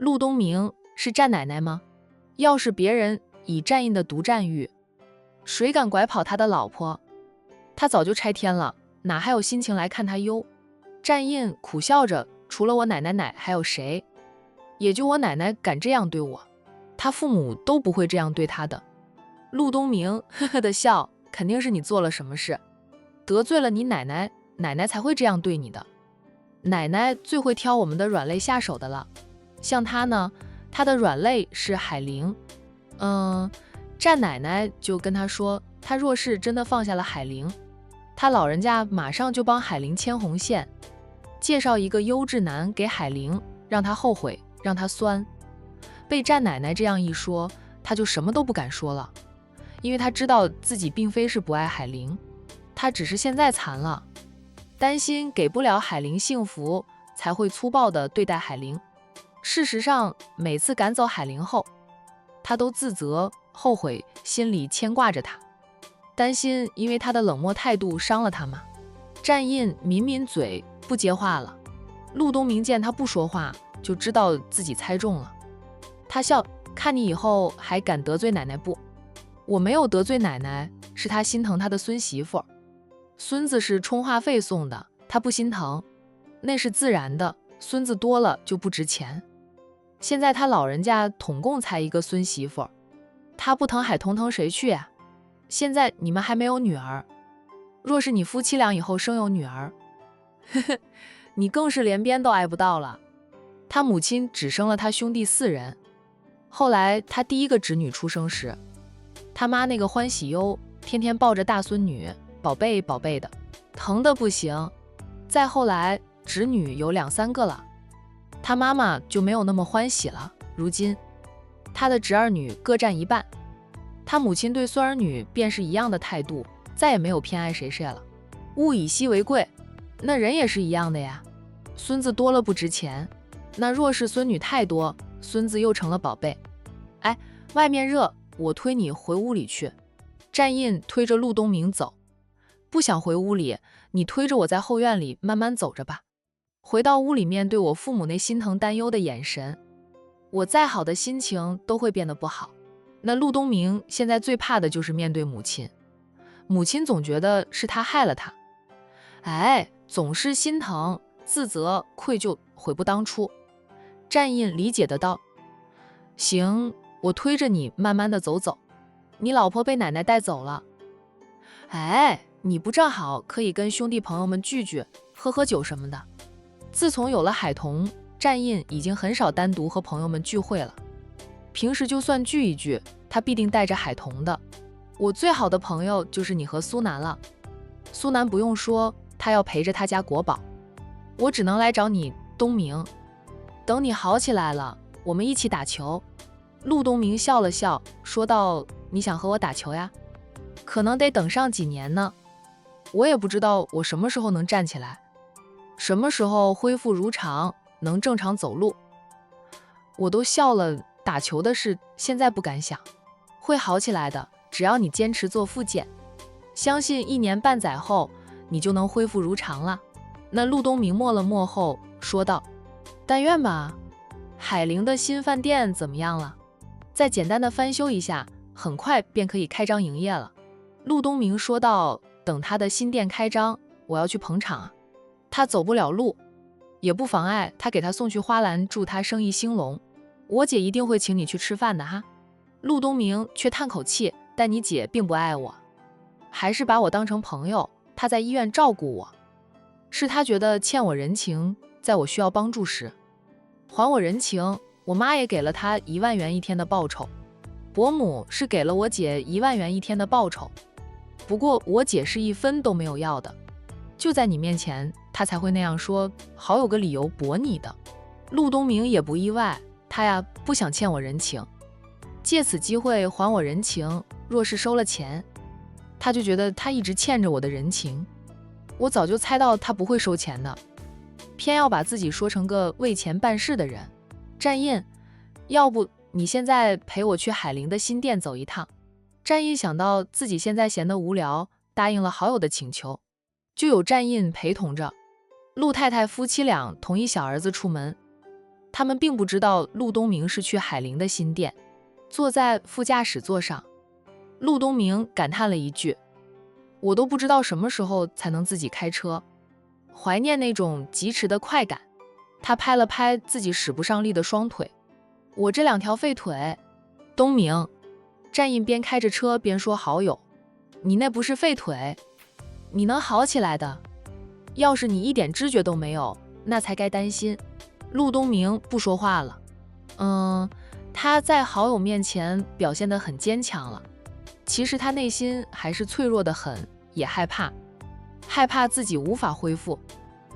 陆东明是战奶奶吗？要是别人以战印的独占欲，谁敢拐跑他的老婆？他早就拆天了，哪还有心情来看他忧？战印苦笑着，除了我奶奶还有谁？也就我奶奶敢这样对我，他父母都不会这样对他的。陆东明呵呵的笑，肯定是你做了什么事，得罪了你奶奶，奶奶才会这样对你的。奶奶最会挑我们的软肋下手的了，像她呢，她的软肋是海玲。战奶奶就跟她说，她若是真的放下了海玲，她老人家马上就帮海玲牵红线，介绍一个优质男给海玲，让她后悔，让她酸。被战奶奶这样一说，她就什么都不敢说了，因为她知道自己并非是不爱海玲，她只是现在残了，担心给不了海玲幸福，才会粗暴地对待海玲。事实上，每次赶走海玲后，她都自责、后悔，心里牵挂着她，担心因为她的冷漠态度伤了她嘛。战印抿抿嘴，不接话了。陆东明见他不说话，就知道自己猜中了。他笑，看你以后还敢得罪奶奶不？我没有得罪奶奶，是他心疼他的孙媳妇儿。孙子是充话费送的，他不心疼，那是自然的，孙子多了就不值钱。现在他老人家统共才一个孙媳妇儿，他不疼海彤疼谁去呀？现在你们还没有女儿，若是你夫妻俩以后生有女儿，呵呵，你更是连边都挨不到了。他母亲只生了他兄弟4人，后来他第一个侄女出生时，他妈那个欢喜忧，天天抱着大孙女，宝贝宝贝的，疼得不行。再后来侄女有2、3个了，他妈妈就没有那么欢喜了。如今他的侄儿女各占一半，他母亲对孙儿女便是一样的态度，再也没有偏爱谁了。物以稀为贵，那人也是一样的呀。孙子多了不值钱，那若是孙女太多，孙子又成了宝贝。哎，外面热，我推你回屋里去。战印推着陆东明走，不想回屋里，你推着我在后院里慢慢走着吧。回到屋里面对我父母那心疼担忧的眼神，我再好的心情都会变得不好。那陆东明现在最怕的就是面对母亲，母亲总觉得是他害了他，总是心疼、自责、愧疚，悔不当初。战印理解得到，行，我推着你慢慢的走走，你老婆被奶奶带走了。你不正好可以跟兄弟朋友们聚聚，喝喝酒什么的。自从有了海彤，战印已经很少单独和朋友们聚会了，平时就算聚一聚，他必定带着海彤的。我最好的朋友就是你和苏南了，苏南不用说，他要陪着他家国宝，我只能来找你东明，等你好起来了，我们一起打球。陆东明笑了笑，说道，你想和我打球呀？可能得等上几年呢，我也不知道我什么时候能站起来，什么时候恢复如常，能正常走路。我都笑了，打球的事现在不敢想，会好起来的，只要你坚持做复健，相信1年半载后你就能恢复如常了。那陆东明默了默后说道，但愿吧。海玲的新饭店怎么样了？再简单的翻修一下，很快便可以开张营业了。陆东明说道，等他的新店开张，我要去捧场啊。他走不了路，也不妨碍他给他送去花篮，祝他生意兴隆。我姐一定会请你去吃饭的哈。陆东明却叹口气，但你姐并不爱我，还是把我当成朋友，她在医院照顾我，是她觉得欠我人情，在我需要帮助时还我人情。我妈也给了她1万元1天的报酬，伯母是给了我姐1万元1天的报酬，不过我姐是1分都没有要的，就在你面前她才会那样说，好有个理由驳你的。陆东明也不意外，他呀不想欠我人情，借此机会还我人情。若是收了钱，他就觉得他一直欠着我的人情。我早就猜到他不会收钱的，偏要把自己说成个为钱办事的人。战印，要不你现在陪我去海玲的新店走一趟。战印想到自己现在闲得无聊，答应了好友的请求，就有战印陪同着。陆太太夫妻俩同一小儿子出门，他们并不知道陆东明是去海玲的新店。坐在副驾驶座上，陆东明感叹了一句：“我都不知道什么时候才能自己开车，怀念那种疾驰的快感。”他拍了拍自己使不上力的双腿：“我这2条废腿。”东明，战印边开着车边说：“好友，你那不是废腿，你能好起来的。要是你一点知觉都没有，那才该担心。”陆东明不说话了。他在好友面前表现得很坚强了，其实他内心还是脆弱得很，也害怕自己无法恢复，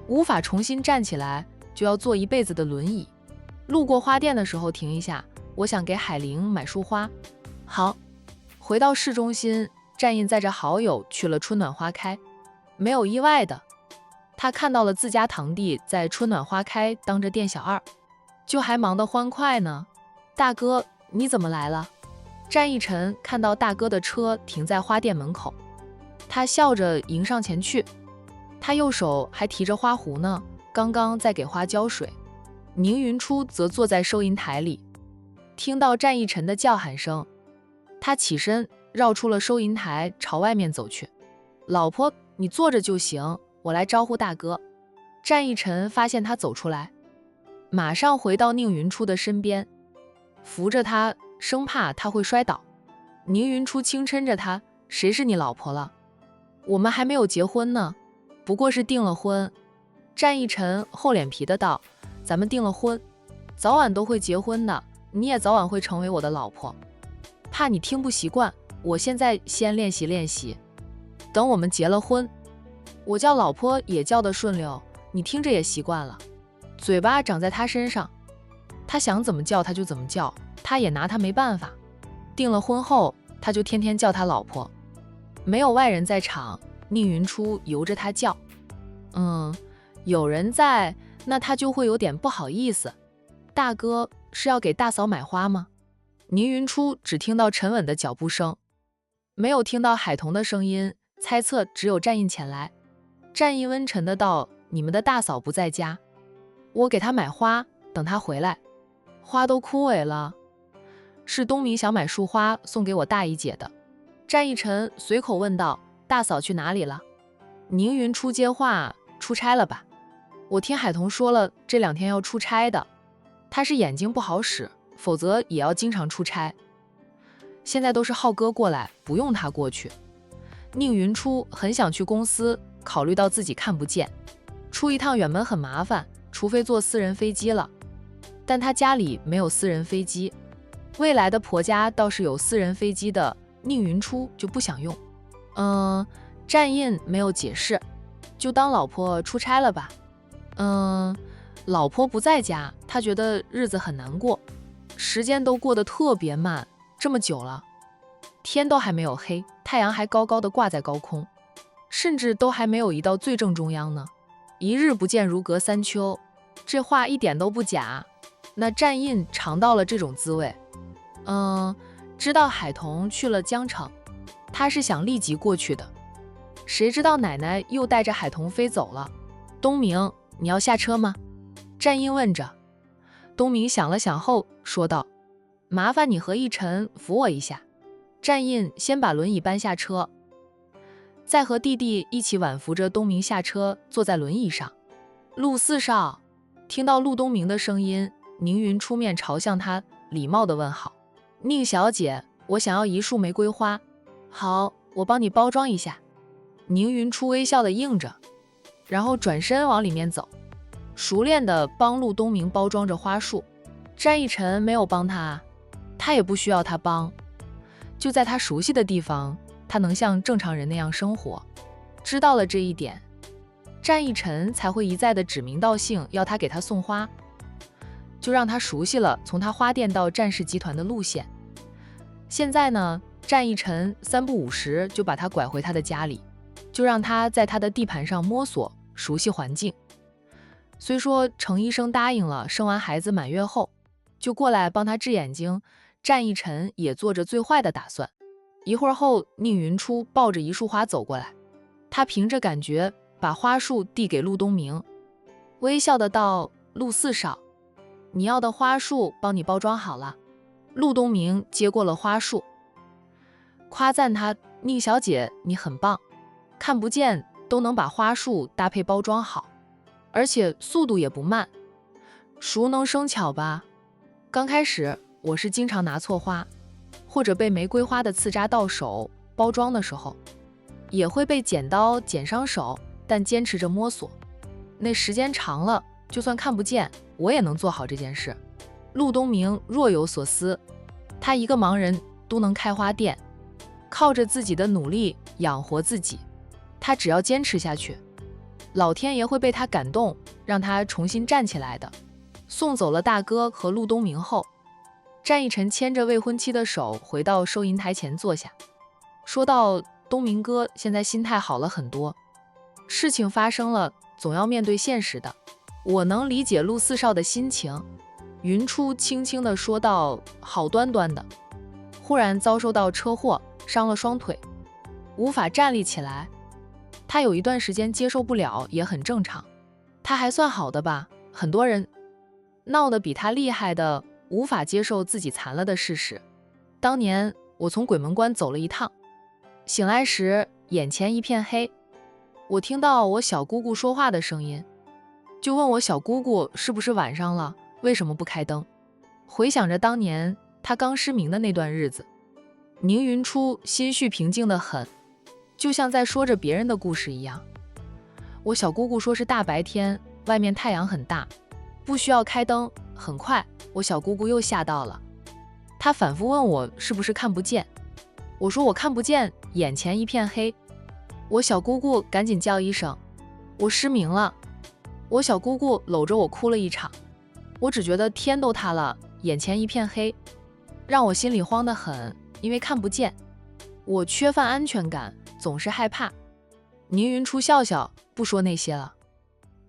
无法重新站起来，就要坐一辈子的轮椅。路过花店的时候停一下，我想给海玲买束花。好。回到市中心，战印载着好友去了春暖花开。没有意外的，他看到了自家堂弟在春暖花开当着店小二，就还忙得欢快呢。大哥，你怎么来了？战一晨看到大哥的车停在花店门口，他笑着迎上前去，他右手还提着花壶呢，刚刚在给花浇水。宁云初则坐在收银台里，听到战一晨的叫喊声，他起身绕出了收银台，朝外面走去。老婆，你坐着就行，我来招呼大哥。战一晨发现他走出来，马上回到宁云初的身边，扶着他，生怕他会摔倒。宁云初轻嗔着他：“谁是你老婆了？我们还没有结婚呢，不过是订了婚。”战一晨厚脸皮的道：“咱们订了婚，早晚都会结婚的，你也早晚会成为我的老婆。怕你听不习惯，我现在先练习练习，等我们结了婚，我叫老婆也叫得顺溜，你听着也习惯了。”嘴巴长在他身上，他想怎么叫他就怎么叫，他也拿他没办法。订了婚后，他就天天叫他老婆。没有外人在场，宁云初由着他叫。有人在，那他就会有点不好意思。大哥，是要给大嫂买花吗？宁云初只听到沉稳的脚步声，没有听到海童的声音，猜测只有战印前来。战印温沉的道：“你们的大嫂不在家，我给她买花，等她回来。花都枯萎了，是东明想买束花送给我大姨姐的。”战一晨随口问道：“大嫂去哪里了？”宁云初接话：“出差了吧？我听海童说了，这2天要出差的。他是眼睛不好使，否则也要经常出差。现在都是浩哥过来，不用他过去。”宁云初很想去公司，考虑到自己看不见，出一趟远门很麻烦，除非坐私人飞机了。但他家里没有私人飞机，未来的婆家倒是有私人飞机的，宁云初就不想用。战印没有解释，就当老婆出差了吧。老婆不在家，他觉得日子很难过，时间都过得特别慢，这么久了，天都还没有黑，太阳还高高的挂在高空，甚至都还没有移到最正中央呢。一日不见如隔三秋，这话一点都不假。那战印尝到了这种滋味。知道海童去了江城，他是想立即过去的，谁知道奶奶又带着海童飞走了。东明，你要下车吗？战印问着。东明想了想后说道：“麻烦你和一晨扶我一下。”战印先把轮椅搬下车，再和弟弟一起挽扶着东明下车，坐在轮椅上。陆四少，听到陆东明的声音，宁云出面朝向他，礼貌地问好。宁小姐，我想要1束玫瑰花。好，我帮你包装一下。宁云初微笑地应着，然后转身往里面走，熟练地帮陆东明包装着花束。战一晨没有帮他，他也不需要他帮，就在他熟悉的地方，他能像正常人那样生活。知道了这一点，战一晨才会一再的指名道姓要他给他送花，就让他熟悉了从他花店到战氏集团的路线。现在呢，战一晨3不5时就把他拐回他的家里，就让他在他的地盘上摸索，熟悉环境。虽说程医生答应了，生完孩子满月后就过来帮他治眼睛，战一晨也做着最坏的打算。一会儿后，宁云初抱着1束花走过来，他凭着感觉把花束递给陆东明，微笑的道：“陆四少，你要的花束帮你包装好了。陆东明接过了花束，夸赞他：宁小姐，你很棒，看不见都能把花束搭配包装好，而且速度也不慢。熟能生巧吧？刚开始我是经常拿错花，或者被玫瑰花的刺扎到手，包装的时候也会被剪刀剪伤手，但坚持着摸索。那时间长了，就算看不见，我也能做好这件事。陆东明若有所思，他一个盲人都能开花店，靠着自己的努力养活自己。他只要坚持下去，老天爷会被他感动，让他重新站起来的。送走了大哥和陆东明后，战逸晨牵着未婚妻的手回到收银台前坐下，说道：东明哥现在心态好了很多，事情发生了，总要面对现实的。我能理解陆四少的心情。云初轻轻地说道：好端端的，忽然遭受到车祸，伤了双腿，无法站立起来。他有一段时间接受不了，也很正常。他还算好的吧，很多人闹得比他厉害的，无法接受自己残了的事实。当年我从鬼门关走了一趟，醒来时眼前一片黑，我听到我小姑姑说话的声音，就问我小姑姑是不是晚上了，为什么不开灯。回想着当年她刚失明的那段日子，宁云初心绪平静得很，就像在说着别人的故事一样。我小姑姑说是大白天，外面太阳很大，不需要开灯。很快我小姑姑又吓到了，她反复问我是不是看不见，我说我看不见，眼前一片黑。我小姑姑赶紧叫一声：我失明了。我小姑姑搂着我哭了一场。我只觉得天都塌了，眼前一片黑，让我心里慌得很，因为看不见，我缺乏安全感，总是害怕。宁云初笑笑，不说那些了，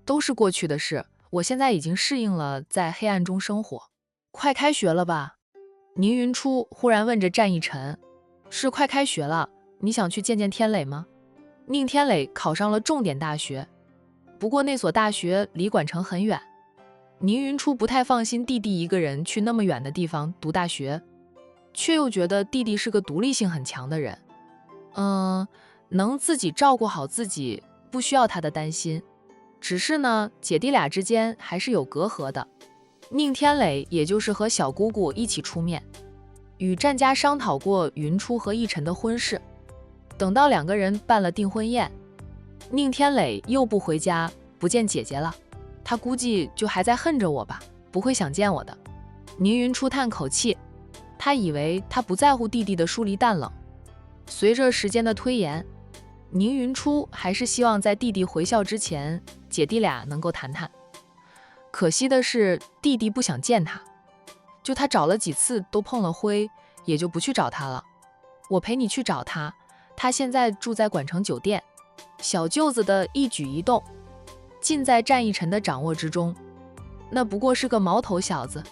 都是过去的事，我现在已经适应了在黑暗中生活。快开学了吧？宁云初忽然问着战逸晨。是快开学了，你想去见见天磊吗？宁天磊考上了重点大学，不过那所大学离管城很远。宁云初不太放心弟弟一个人去那么远的地方读大学，却又觉得弟弟是个独立性很强的人，能自己照顾好自己，不需要他的担心。只是呢，姐弟俩之间还是有隔阂的。宁天磊也就是和小姑姑一起出面，与战家商讨过云初和逸晨的婚事。等到两个人办了订婚宴，宁天磊又不回家，不见姐姐了。他估计就还在恨着我吧，不会想见我的。宁云初叹口气，他以为他不在乎弟弟的疏离淡冷。随着时间的推延，宁云初还是希望在弟弟回校之前，姐弟俩能够谈谈。可惜的是，弟弟不想见他，就他找了几次都碰了灰，也就不去找他了。我陪你去找他，他现在住在管城酒店，小舅子的一举一动尽在战逸晨的掌握之中。那不过是个毛头小子，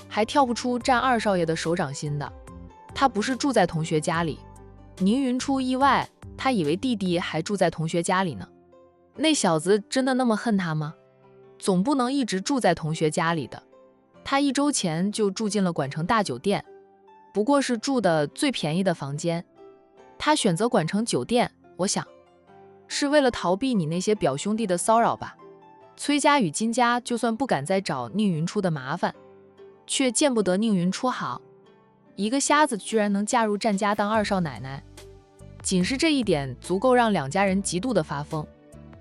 还跳不出战二少爷的手掌心的。他不是住在同学家里。宁云初意外，他以为弟弟还住在同学家里呢。那小子真的那么恨他吗？总不能一直住在同学家里的。他1周前就住进了管城大酒店，不过是住的最便宜的房间。他选择管城酒店，我想是为了逃避你那些表兄弟的骚扰吧。崔家与金家就算不敢再找宁云初的麻烦，却见不得宁云初好。一个瞎子居然能嫁入战家当二少奶奶，仅是这一点足够让两家人极度的发疯。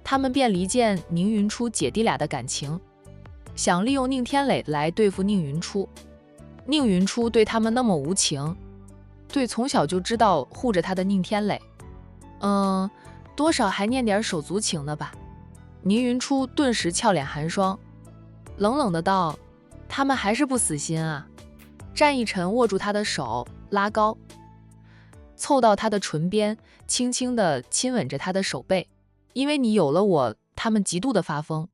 他们便离间宁云初姐弟俩的感情，想利用宁天磊来对付宁云初。宁云初对他们那么无情，对从小就知道护着他的宁天磊，多少还念点手足情的吧。宁云初顿时俏脸寒霜，冷冷的道：他们还是不死心啊。战逸晨握住他的手，拉高，凑到他的唇边，轻轻地亲吻着他的手背。因为你有了我，他们极度的发疯。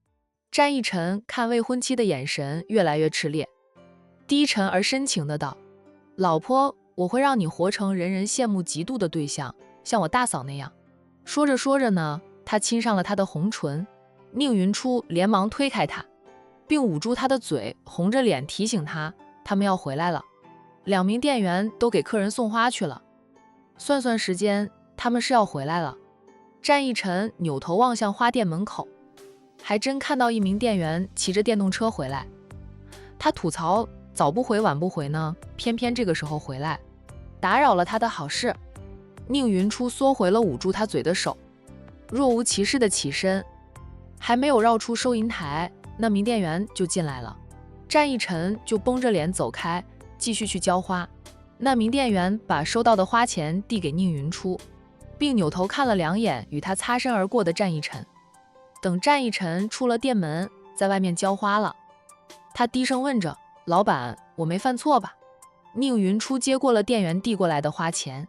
战逸晨看未婚妻的眼神越来越炽烈，低沉而深情的道：老婆，我会让你活成人人羡慕嫉妒的对象，像我大嫂那样。说着说着呢，他亲上了她的红唇。宁云初连忙推开他，并捂住他的嘴，红着脸提醒他们要回来了。2名店员都给客人送花去了。算算时间，他们是要回来了。战一晨扭头望向花店门口，还真看到1名店员骑着电动车回来。他吐槽早不回晚不回呢，偏偏这个时候回来，打扰了他的好事。宁云初缩回了捂住他嘴的手，若无其事的起身，还没有绕出收银台，那名店员就进来了。战一晨就绷着脸走开，继续去交花。那名店员把收到的花钱递给宁云初，并扭头看了2眼与他擦身而过的战一晨。等战一晨出了店门，在外面交花了，他低声问着：“老板，我没犯错吧？”宁云初接过了店员递过来的花钱，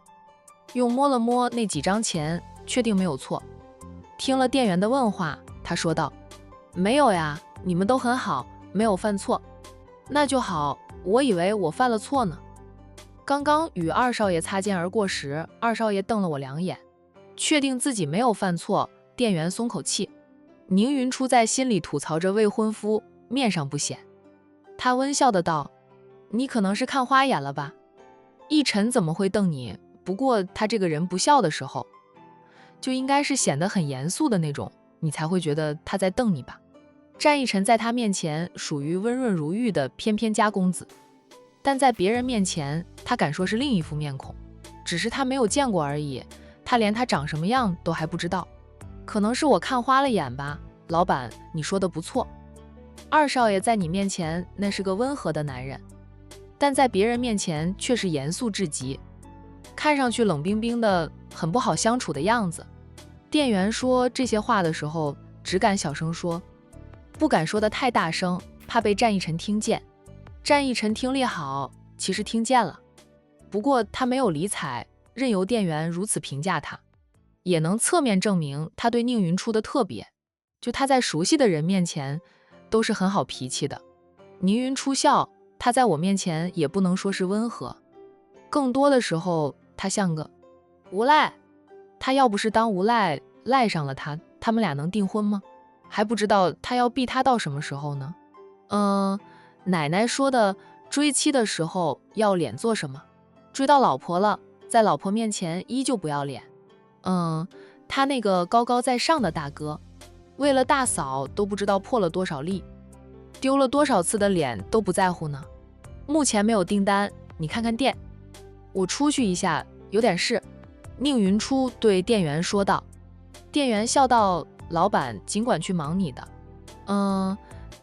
又摸了摸那几张钱，确定没有错。听了店员的问话，他说道：“没有呀，你们都很好，没有犯错。”那就好，我以为我犯了错呢。刚刚与2少爷擦肩而过时，2少爷瞪了我2眼，确定自己没有犯错，店员松口气。宁云初在心里吐槽着未婚夫，面上不显。他温笑的道：“你可能是看花眼了吧？一晨怎么会瞪你？不过他这个人不笑的时候，就应该是显得很严肃的那种，你才会觉得他在瞪你吧？”战一晨在他面前属于温润如玉的翩翩家公子，但在别人面前，他敢说是另一副面孔，只是他没有见过而已，他连他长什么样都还不知道。可能是我看花了眼吧，老板，你说的不错。2少爷在你面前那是个温和的男人，但在别人面前却是严肃至极，看上去冷冰冰的，很不好相处的样子。店员说这些话的时候，只敢小声说，不敢说得太大声，怕被战一晨听见。战一晨听力好，其实听见了，不过他没有理睬，任由店员如此评价他，也能侧面证明他对宁云初的特别。就他在熟悉的人面前都是很好脾气的。宁云初笑，他在我面前也不能说是温和，更多的时候他像个无赖。他要不是当无赖赖上了他，他们俩能订婚吗？还不知道他要逼他到什么时候呢。奶奶说的追妻的时候要脸做什么？追到老婆了，在老婆面前依旧不要脸。他那个高高在上的大哥，为了大嫂都不知道破了多少例，丢了多少次的脸都不在乎呢。目前没有订单，你看看店，我出去一下，有点事。宁云初对店员说道。店员笑道：“老板尽管去忙你的。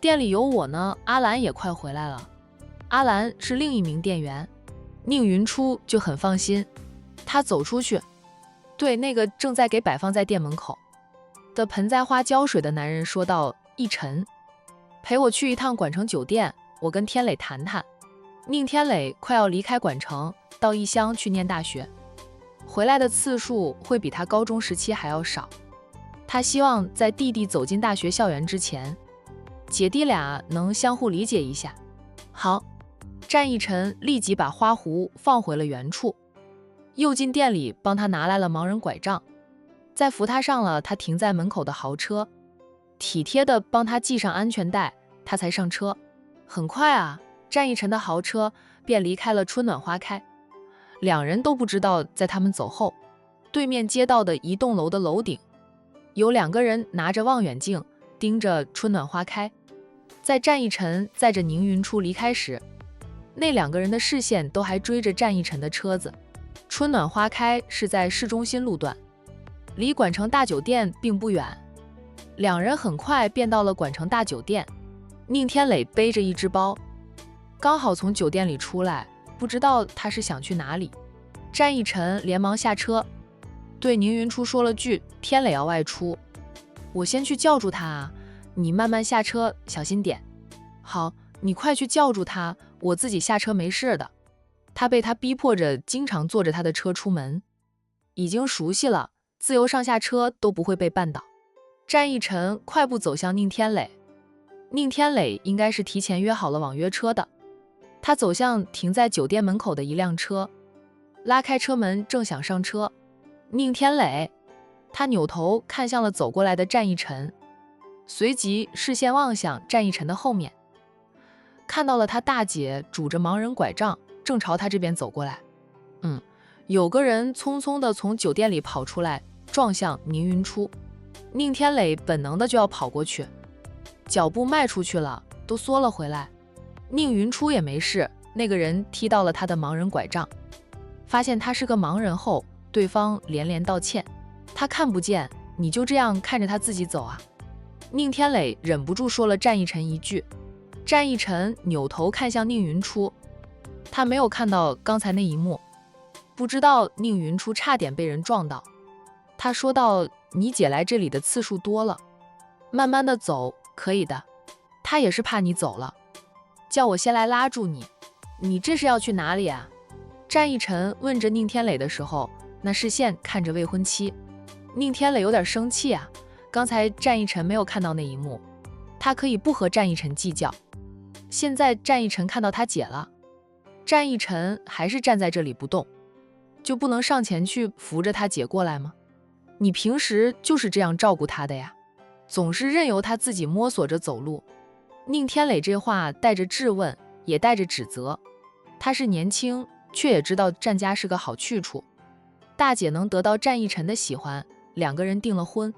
店里有我呢，阿兰也快回来了。”阿兰是另一名店员，宁云初就很放心。他走出去，对那个正在给摆放在店门口的盆栽花浇水的男人说道：“一晨，陪我去一趟管城酒店，我跟天磊谈谈。”宁天磊快要离开管城，到异乡去念大学，回来的次数会比他高中时期还要少。他希望在弟弟走进大学校园之前，姐弟俩能相互理解一下。好，战一晨立即把花壶放回了原处，又进店里帮他拿来了盲人拐杖，再扶他上了他停在门口的豪车，体贴地帮他系上安全带，他才上车。很快啊，战一晨的豪车便离开了春暖花开。2人都不知道，在他们走后，对面街道的一栋楼的楼顶，有2个人拿着望远镜盯着春暖花开。在战一晨载着宁云初离开时，那2个人的视线都还追着战一晨的车子。春暖花开是在市中心路段，离管城大酒店并不远。2人很快便到了管城大酒店。宁天磊背着一只包，刚好从酒店里出来，不知道他是想去哪里。战一晨连忙下车，对宁云初说了句：“天磊要外出，我先去叫住他啊，你慢慢下车，小心点。”好，你快去叫住他，我自己下车没事的。他被他逼迫着经常坐着他的车出门，已经熟悉了，自由上下车都不会被绊倒。战一晨快步走向宁天磊，宁天磊应该是提前约好了网约车的。他走向停在酒店门口的一辆车，拉开车门正想上车。宁天磊，他扭头看向了走过来的战一晨，随即视线望向战逸晨的后面，看到了他大姐拄着盲人拐杖，正朝他这边走过来。有个人匆匆地从酒店里跑出来，撞向宁云初。宁天磊本能的就要跑过去，脚步迈出去了，都缩了回来。宁云初也没事，那个人踢到了他的盲人拐杖。发现他是个盲人后，对方连连道歉。他看不见，你就这样看着他自己走啊？宁天磊忍不住说了战逸晨一句。战逸晨扭头看向宁云初，他没有看到刚才那一幕，不知道宁云初差点被人撞到。他说道，你姐来这里的次数多了，慢慢的走可以的，她也是怕你走了，叫我先来拉住你。你这是要去哪里啊？战逸晨问着宁天磊的时候，那视线看着未婚妻。宁天磊有点生气啊，刚才战逸晨没有看到那一幕，他可以不和战逸晨计较。现在战逸晨看到他姐了，战逸晨还是站在这里不动，就不能上前去扶着他姐过来吗？你平时就是这样照顾他的呀，总是任由他自己摸索着走路。宁天磊这话带着质问，也带着指责。他是年轻，却也知道战家是个好去处。大姐能得到战逸晨的喜欢，两个人订了婚，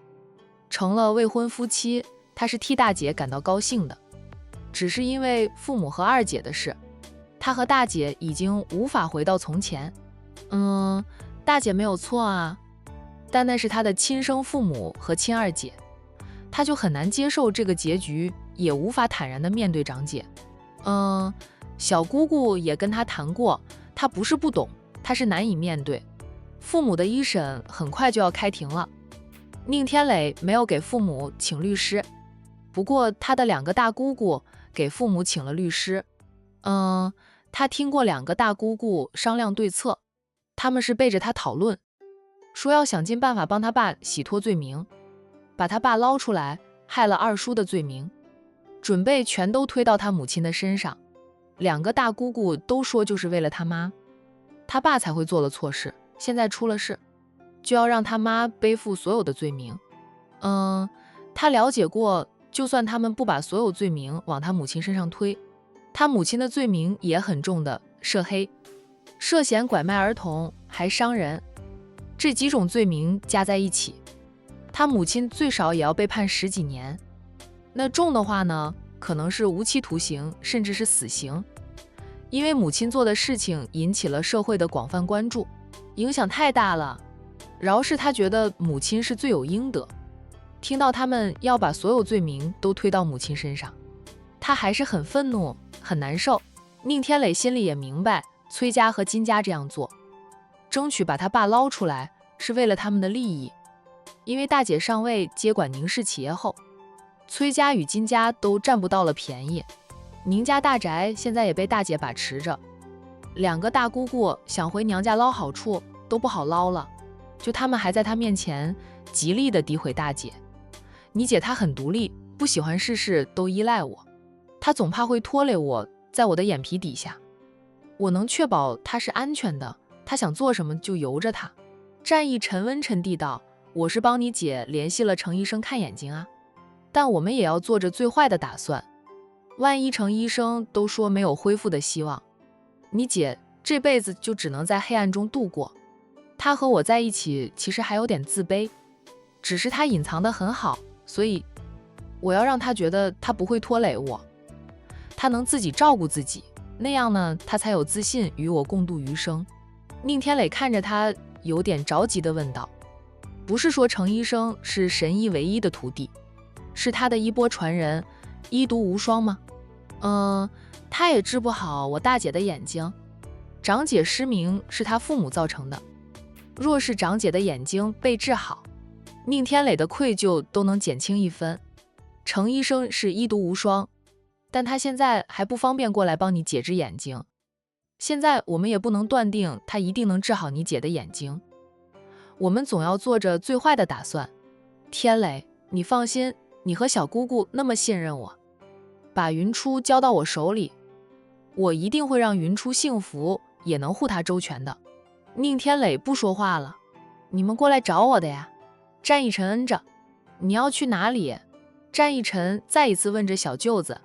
成了未婚夫妻，他是替大姐感到高兴的。只是因为父母和二姐的事，他和大姐已经无法回到从前。大姐没有错啊，但那是他的亲生父母和亲二姐，他就很难接受这个结局，也无法坦然地面对长姐。小姑姑也跟他谈过，他不是不懂，他是难以面对。父母的一审很快就要开庭了，宁天磊没有给父母请律师，不过他的两个大姑姑给父母请了律师。他听过两个大姑姑商量对策，他们是背着他讨论，说要想尽办法帮他爸洗脱罪名，把他爸捞出来，害了二叔的罪名，准备全都推到他母亲的身上。两个大姑姑都说就是为了他妈，他爸才会做了错事，现在出了事，就要让他妈背负所有的罪名。他了解过，就算他们不把所有罪名往他母亲身上推，他母亲的罪名也很重的，涉黑、涉嫌拐卖儿童还伤人，这几种罪名加在一起，他母亲最少也要被判10几年。那重的话呢，可能是无期徒刑，甚至是死刑。因为母亲做的事情引起了社会的广泛关注，影响太大了，饶是他觉得母亲是罪有应得，听到他们要把所有罪名都推到母亲身上，他还是很愤怒，很难受。宁天磊心里也明白，崔家和金家这样做，争取把他爸捞出来，是为了他们的利益。因为大姐上位接管宁氏企业后，崔家与金家都占不到了便宜，宁家大宅现在也被大姐把持着，两个大姑姑想回娘家捞好处都不好捞了，就他们还在她面前极力的诋毁大姐。你姐她很独立，不喜欢事事都依赖我，她总怕会拖累我，在我的眼皮底下，我能确保她是安全的，她想做什么就由着她。战逸沉温沉地道，我是帮你姐联系了程医生看眼睛啊，但我们也要做着最坏的打算，万一程医生都说没有恢复的希望，你姐这辈子就只能在黑暗中度过。她和我在一起其实还有点自卑，只是她隐藏得很好，所以我要让她觉得她不会拖累我，她能自己照顾自己，那样呢，她才有自信与我共度余生。宁天磊看着他，有点着急地问道，不是说程医生是神医唯一的徒弟，是他的衣钵传人，医毒无双吗？他也治不好我大姐的眼睛，长姐失明是他父母造成的，若是长姐的眼睛被治好，宁天磊的愧疚都能减轻1分。程医生是医毒无双，但他现在还不方便过来帮你姐治眼睛，现在我们也不能断定他一定能治好你姐的眼睛，我们总要做着最坏的打算。天磊，你放心，你和小姑姑那么信任我，把云初交到我手里，我一定会让云初幸福，也能护她周全的。宁天磊不说话了，你们过来找我的呀？战逸晨恩着，你要去哪里？战义臣再一次问着小舅子。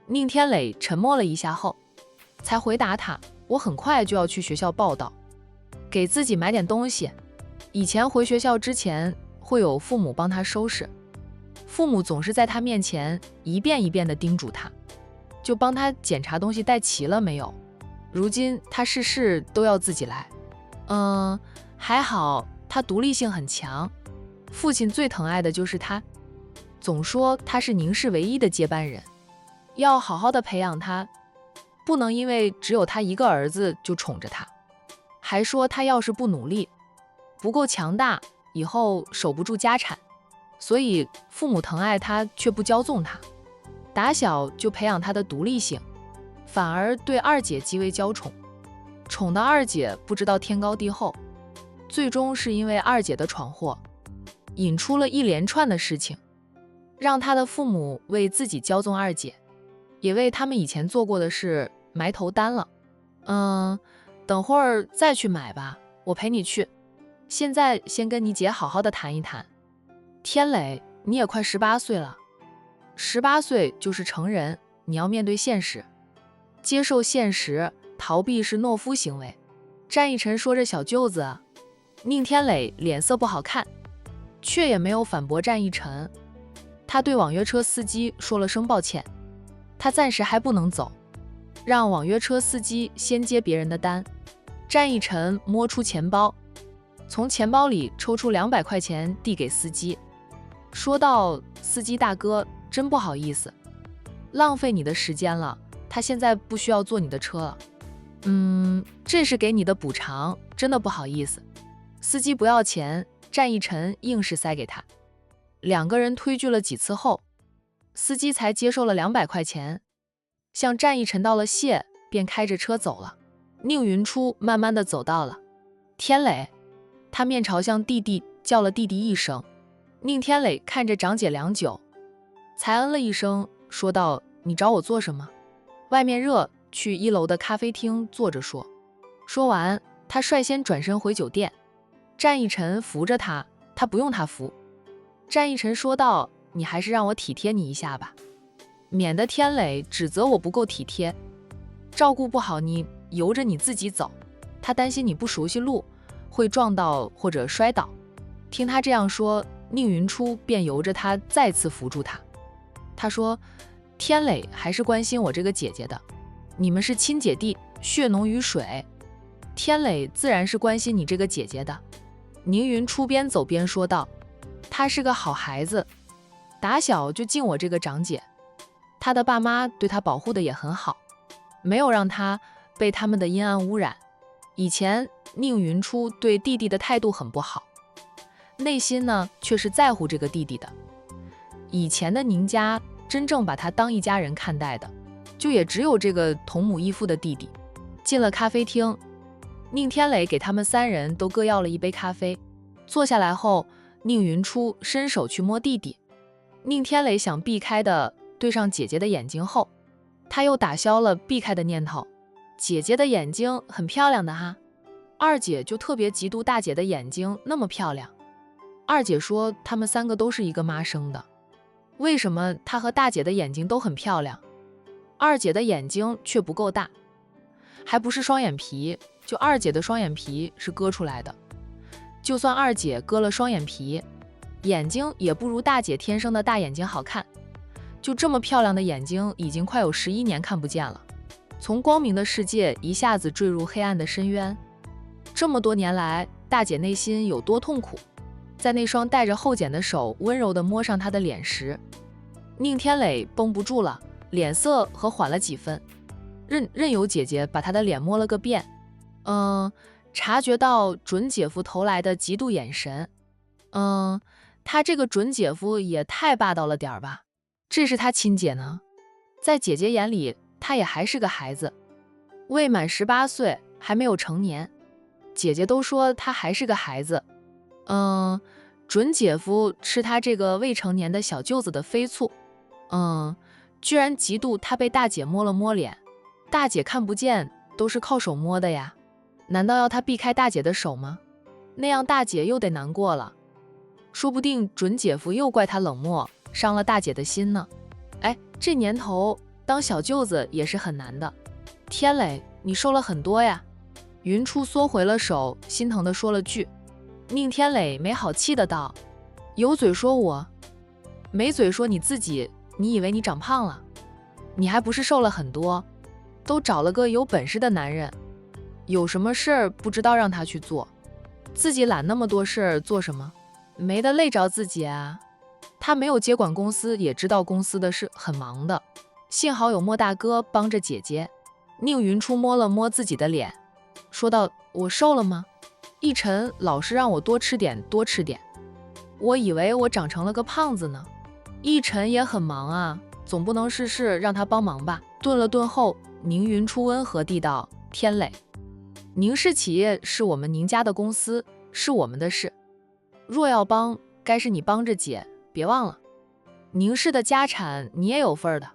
宁天磊沉默了一下后，才回答他：我很快就要去学校报到，给自己买点东西。以前回学校之前会有父母帮他收拾，父母总是在他面前一遍一遍地叮嘱他，就帮他检查东西带齐了没有。如今他事事都要自己来。还好他独立性很强，父亲最疼爱的就是他，总说他是宁氏唯一的接班人，要好好的培养他，不能因为只有他一个儿子就宠着他。还说他要是不努力，不够强大，以后守不住家产，所以父母疼爱他却不骄纵他，打小就培养他的独立性，反而对二姐极为娇宠，宠的二姐不知道天高地厚。最终是因为二姐的闯祸，引出了一连串的事情，让他的父母为自己骄纵二姐，也为他们以前做过的事埋头担了。等会儿再去买吧，我陪你去。现在先跟你姐好好的谈一谈。天磊，你也快18岁了，18岁就是成人，你要面对现实，接受现实，逃避是懦夫行为。战义臣说着小舅子，宁天磊脸色不好看，却也没有反驳战义臣。他对网约车司机说了声抱歉，他暂时还不能走，让网约车司机先接别人的单。战义臣摸出钱包，从钱包里抽出200块钱递给司机，说道：司机大哥，真不好意思，浪费你的时间了，他现在不需要坐你的车了。这是给你的补偿，真的不好意思。司机不要钱，战义臣硬是塞给他。2个人推拒了几次后，司机才接受了200块钱，向战义臣道了谢，便开着车走了。宁云初慢慢的走到了天磊，他面朝向弟弟叫了弟弟一声。宁天磊看着长姐良久，才嗯了一声，说道：你找我做什么？外面热，去1楼的咖啡厅坐着说。说完，他率先转身回酒店。战义臣扶着他，他不用他扶。战义臣说道：你还是让我体贴你一下吧，免得天磊指责我不够体贴，照顾不好你，由着你自己走，他担心你不熟悉路，会撞到或者摔倒。听他这样说，宁云初便由着他再次扶住他。他说：天磊还是关心我这个姐姐的，你们是亲姐弟，血浓于水，天磊自然是关心你这个姐姐的。宁云初边走边说道：她是个好孩子，打小就敬我这个长姐，她的爸妈对她保护的也很好，没有让她被他们的阴暗污染。以前宁云初对弟弟的态度很不好，内心呢却是在乎这个弟弟的。以前的宁家真正把他当一家人看待的，就也只有这个同母异父的弟弟。进了咖啡厅，宁天磊给他们3人都各要了一杯咖啡。坐下来后，宁云初伸手去摸弟弟，宁天磊想避开的对上姐姐的眼睛后，他又打消了避开的念头。姐姐的眼睛很漂亮的哈，二姐就特别嫉妒大姐的眼睛那么漂亮。二姐说他们3个都是一个妈生的，为什么她和大姐的眼睛都很漂亮，二姐的眼睛却不够大？还不是双眼皮，就二姐的双眼皮是割出来的，就算二姐割了双眼皮，眼睛也不如大姐天生的大眼睛好看。就这么漂亮的眼睛，已经快有11年看不见了，从光明的世界一下子坠入黑暗的深渊。这么多年来，大姐内心有多痛苦？在那双带着厚茧的手温柔地摸上她的脸时，宁天磊绷不住了，脸色和缓了几分，任由姐姐把他的脸摸了个遍。察觉到准姐夫投来的嫉妒眼神。他这个准姐夫也太霸道了点吧？这是他亲姐呢，在姐姐眼里，他也还是个孩子，未满18岁，还没有成年。姐姐都说他还是个孩子。准姐夫吃他这个未成年的小舅子的飞醋，居然嫉妒他被大姐摸了摸脸。大姐看不见，都是靠手摸的呀，难道要他避开大姐的手吗？那样大姐又得难过了。说不定准姐夫又怪他冷漠，伤了大姐的心呢。哎，这年头当小舅子也是很难的。天磊，你瘦了很多呀。云初缩回了手，心疼地说了句。宁天磊没好气的道：有嘴说我，没嘴说你自己，你以为你长胖了？你还不是瘦了很多，都找了个有本事的男人，有什么事儿不知道让他去做，自己揽那么多事儿做什么？没得累着自己啊。他没有接管公司，也知道公司的事很忙的，幸好有莫大哥帮着姐姐。宁云初摸了摸自己的脸，说道：我瘦了吗？奕晨老是让我多吃点多吃点，我以为我长成了个胖子呢。奕晨也很忙啊，总不能事事让他帮忙吧。顿了顿后，宁云初温和地道：天磊，宁氏企业是我们宁家的公司，是我们的事，若要帮，该是你帮着姐，别忘了宁氏的家产你也有份的。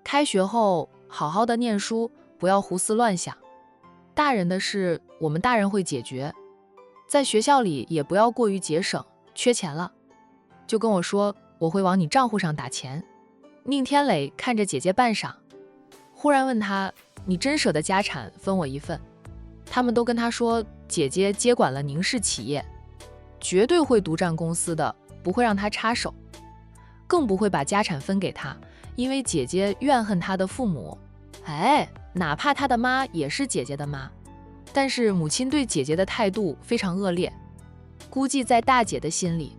开学后好好的念书，不要胡思乱想，大人的事我们大人会解决，在学校里也不要过于节省，缺钱了就跟我说，我会往你账户上打钱。宁天磊看着姐姐半晌，忽然问他：你真舍得家产分我一份？他们都跟他说，姐姐接管了宁氏企业，绝对会独占公司的，不会让他插手，更不会把家产分给他，因为姐姐怨恨他的父母。哎，哪怕他的妈也是姐姐的妈，但是母亲对姐姐的态度非常恶劣，估计在大姐的心里，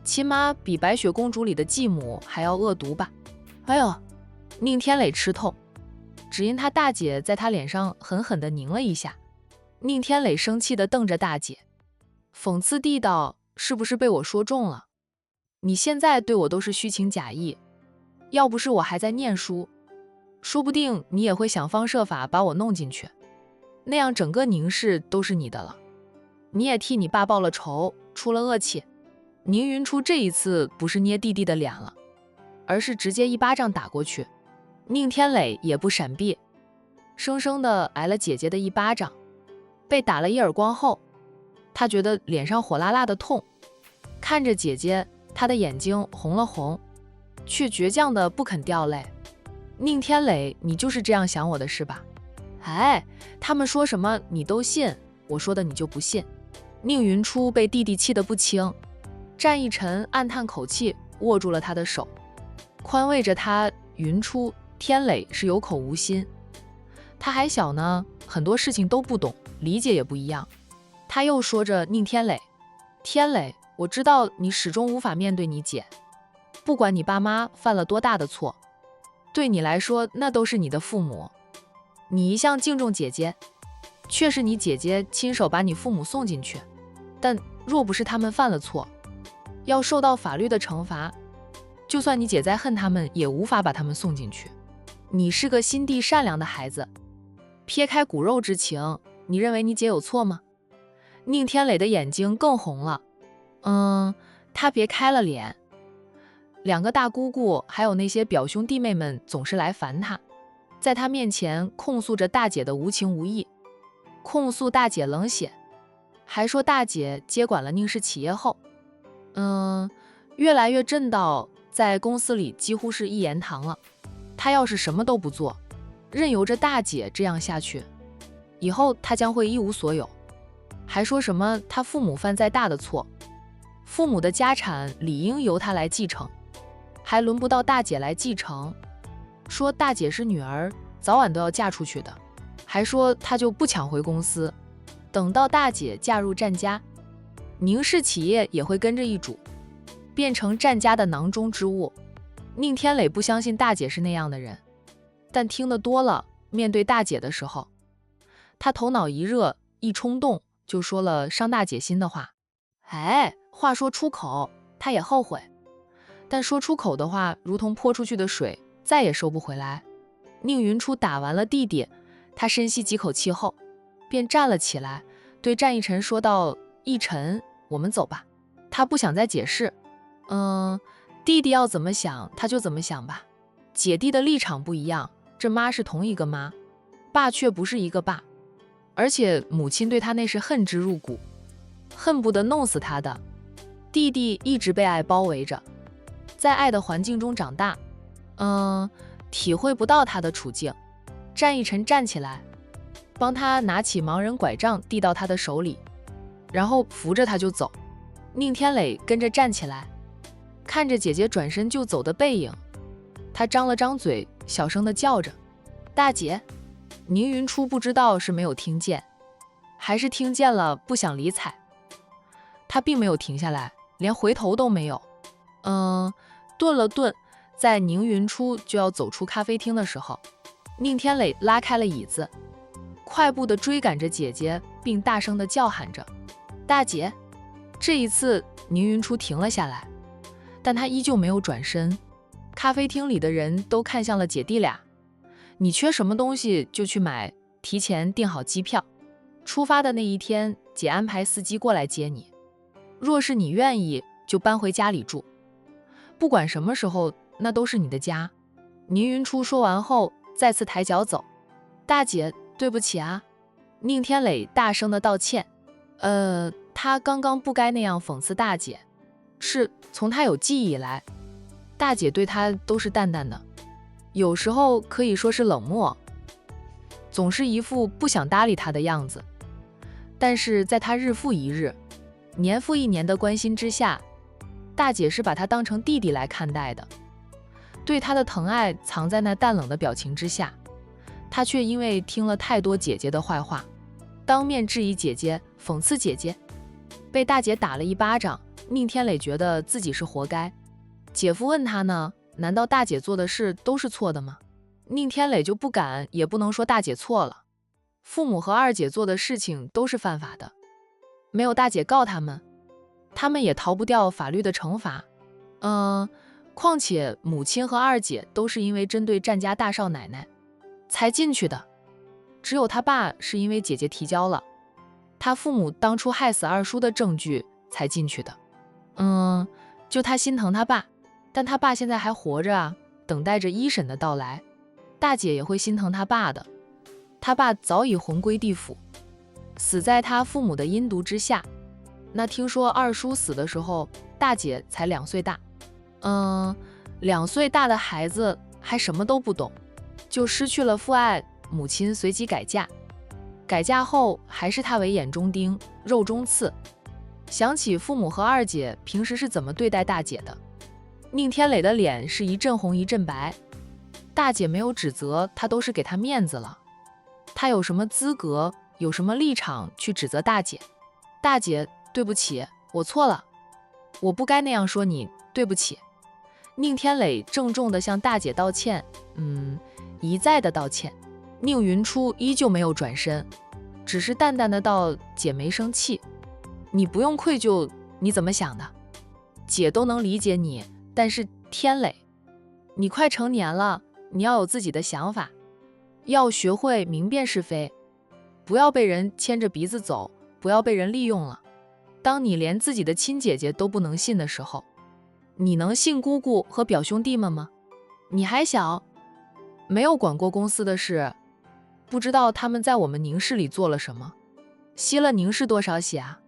亲妈比白雪公主里的继母还要恶毒吧。哎呦，宁天磊吃痛，只因他大姐在他脸上狠狠地拧了一下。宁天磊生气地瞪着大姐，讽刺地道：是不是被我说中了？你现在对我都是虚情假意，要不是我还在念书，说不定你也会想方设法把我弄进去，那样整个宁氏都是你的了，你也替你爸报了仇，出了恶气。宁云初这一次不是捏弟弟的脸了，而是直接一巴掌打过去。宁天磊也不闪避，生生的挨了姐姐的一巴掌。被打了一耳光后，他觉得脸上火辣辣的痛，看着姐姐，他的眼睛红了红，却倔强的不肯掉泪。宁天磊，你就是这样想我的是吧？哎，他们说什么你都信，我说的你就不信。宁云初被弟弟气得不轻，战奕晨暗叹口气，握住了他的手，宽慰着他：云初，天磊是有口无心，他还小呢，很多事情都不懂，理解也不一样。他又说着：宁天磊，天磊，我知道你始终无法面对你姐，不管你爸妈犯了多大的错，对你来说那都是你的父母，你一向敬重姐姐，却是你姐姐亲手把你父母送进去，但若不是他们犯了错，要受到法律的惩罚，就算你姐再恨他们，也无法把他们送进去。你是个心地善良的孩子，撇开骨肉之情，你认为你姐有错吗？宁天磊的眼睛更红了，他别开了脸。两个大姑姑还有那些表兄弟妹们总是来烦他，在他面前控诉着大姐的无情无义，控诉大姐冷血，还说大姐接管了宁氏企业后，越来越震到在公司里几乎是一言堂了。他要是什么都不做，任由着大姐这样下去，以后他将会一无所有。还说什么他父母犯再大的错，父母的家产理应由他来继承，还轮不到大姐来继承。说大姐是女儿，早晚都要嫁出去的，还说他就不抢回公司，等到大姐嫁入战家，宁氏企业也会跟着易主，变成战家的囊中之物。宁天磊不相信大姐是那样的人，但听得多了，面对大姐的时候，他头脑一热，一冲动就说了伤大姐心的话。哎，话说出口，他也后悔，但说出口的话如同泼出去的水，再也收不回来。宁云初打完了弟弟，他深吸几口气后，便站了起来，对战奕晨说道：奕晨，我们走吧。他不想再解释，弟弟要怎么想他就怎么想吧，姐弟的立场不一样，这妈是同一个妈，爸却不是一个爸，而且母亲对他那是恨之入骨，恨不得弄死他的。弟弟一直被爱包围着，在爱的环境中长大，体会不到他的处境。战一晨站起来，帮他拿起盲人拐杖递到他的手里，然后扶着他就走。宁天磊跟着站起来，看着姐姐转身就走的背影，他张了张嘴，小声地叫着：“大姐。”宁云初不知道是没有听见，还是听见了不想理睬。他并没有停下来，连回头都没有。顿了顿，在宁云初就要走出咖啡厅的时候，宁天磊拉开了椅子，快步地追赶着姐姐，并大声地叫喊着：“大姐！”这一次，宁云初停了下来，但他依旧没有转身。咖啡厅里的人都看向了姐弟俩。你缺什么东西就去买，提前订好机票。出发的那一天，姐安排司机过来接你。若是你愿意，就搬回家里住。不管什么时候，那都是你的家。宁云初说完后，再次抬脚走。大姐，对不起啊。宁天磊大声的道歉。他刚刚不该那样讽刺大姐。是从他有记忆以来，大姐对他都是淡淡的，有时候可以说是冷漠，总是一副不想搭理他的样子。但是在他日复一日、年复一年的关心之下，大姐是把他当成弟弟来看待的。对他的疼爱藏在那淡冷的表情之下，他却因为听了太多姐姐的坏话，当面质疑姐姐，讽刺姐姐，被大姐打了一巴掌。宁天磊觉得自己是活该。姐夫问他呢，难道大姐做的事都是错的吗？宁天磊就不敢也不能说大姐错了。父母和二姐做的事情都是犯法的，没有大姐告他们，他们也逃不掉法律的惩罚。况且母亲和二姐都是因为针对战家大少奶奶才进去的，只有他爸是因为姐姐提交了他父母当初害死二叔的证据才进去的。就他心疼他爸，但他爸现在还活着啊，等待着一审的到来。大姐也会心疼他爸的，他爸早已魂归地府，死在他父母的阴毒之下。那听说二叔死的时候，大姐才2岁大。2岁大的孩子还什么都不懂，就失去了父爱，母亲随即改嫁。改嫁后还是他为眼中钉、肉中刺。想起父母和二姐平时是怎么对待大姐的，宁天磊的脸是一阵红一阵白。大姐没有指责他，都是给他面子了。他有什么资格，有什么立场去指责大姐？大姐，对不起，我错了，我不该那样说你，对不起。宁天磊郑重地向大姐道歉，一再的道歉。宁云初依旧没有转身，只是淡淡的道：“姐没生气，你不用愧疚，你怎么想的？姐都能理解你，但是天磊，你快成年了，你要有自己的想法，要学会明辨是非，不要被人牵着鼻子走，不要被人利用了。当你连自己的亲姐姐都不能信的时候，你能信姑姑和表兄弟们吗？你还小，没有管过公司的事，不知道他们在我们宁氏里做了什么，吸了宁氏多少血啊？”